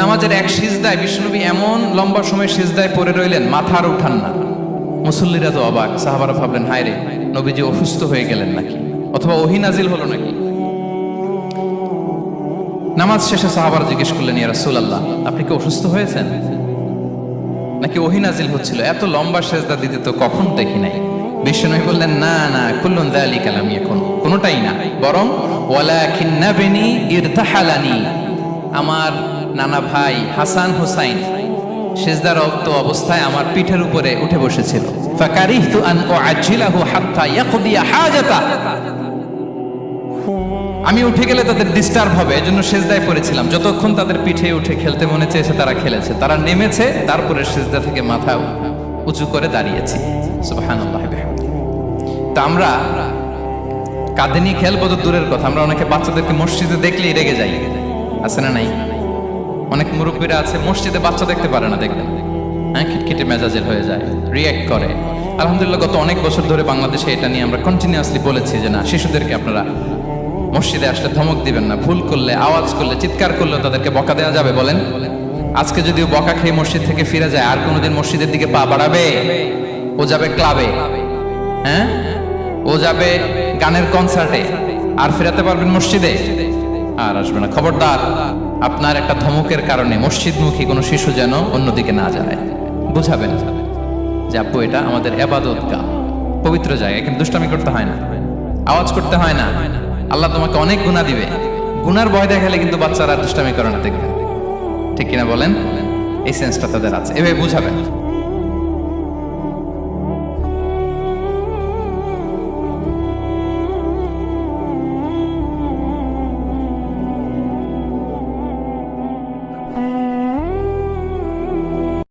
নামাজের এক সিজদায় বিশ্বনবী এমন লম্বা সময় সিজদায় পড়ে রইলেন, মাথা আর উঠান না। মুসল্লিরা তো অবাক, সাহাবারা ভাবলেন হায় রে, নবীজি অসুস্থ হয়ে গেলেন নাকি, অথবা ওহী নাজিল হলো নাকি। নামাজ শেষে সাহাবারা জিজ্ঞেস করলেন, ইয়া রাসূলুল্লাহ, আপনি কি অসুস্থ হয়েছেন নাকি ওহী নাজিল হচ্ছিল? এত লম্বা সিজদা দিতে তো কখন দেখি নাই। বিশ্বনবী বললেন, না না, কুল্লুন যালিকা লাম ইয়াকুন, কোনটাই না, বরং ওয়ালাকিন্নাবনি ইরতাহালানি, আমার নানা ভাই হাসান হুসাইন সিজদারত অবস্থায় আমার পিঠের উপরে উঠে বসেছিল। ফাকারিহতু আন উআজ্জিলাহু হাত্তা ইয়াকদিয়া হাজাতা, আমি উঠে গেলে তাদের ডিস্টার্ব হবে, এজন্য সিজদায় পড়েছিলাম। যতক্ষণ তাদের পিঠে উঠে খেলতে মনে চেয়েছে তারা খেলেছে, তারা নেমেছে, তারপরে সিজদা থেকে মাথা উঁচু করে দাঁড়িয়েছি। সুবহানাল্লাহ। তা আমরা কাঁধে নিয়ে খেলবো তো দূরের কথা, আমরা অনেকে বাচ্চাদেরকে মসজিদে দেখলেই রেগে যাই, আছে না নাই? অনেক মুরব্বীরা আছে মসজিদে বাচ্চা দেখতে পারে না, দেখবেন হ্যাঁ, খিটখিটে মেজাজের হয়ে যায়, রিয়্যাক্ট করে। আলহামদুলিল্লাহ গত অনেক বছর ধরে বাংলাদেশে এটা নিয়ে আমরা কন্টিনিউয়াসলি বলেছি যে না, শিশুদেরকে আপনারা মসজিদে আসলে ধমক দিবেন না, ভুল করলে, আওয়াজ করলে, চিৎকার করলে তাদেরকে বকা দেওয়া যাবে? বলেন। আজকে যদিও বকা খেয়ে মসজিদ থেকে ফিরে যায়, আর কোনোদিন মসজিদের দিকে পা বাড়াবে? ও যাবে ক্লাবে, হ্যাঁ, ও যাবে গানের কনসার্টে, আর ফেরাতে পারবেন মসজিদে? আর আসবে না। খবরদার, আপনার একটা ধমকের কারণে মসজিদমুখী কোনো শিশু যেন অন্যদিকে না যায়। বুঝাবেন যে আব্বু, এটা আমাদের ইবাদত গাহ, পবিত্র জায়গা, কিন্তু দুষ্টামি করতে হয় না, আওয়াজ করতে হয় না, আল্লাহ তোমাকে অনেক গুনাহ দিবে। গুনার ভয় দেখালে কিন্তু বাচ্চারা দুষ্টামি করে না, দেখবেন। ঠিক কিনা বলেন? এই সেন্সটা তাদের আছে, এভাবে বুঝাবেন।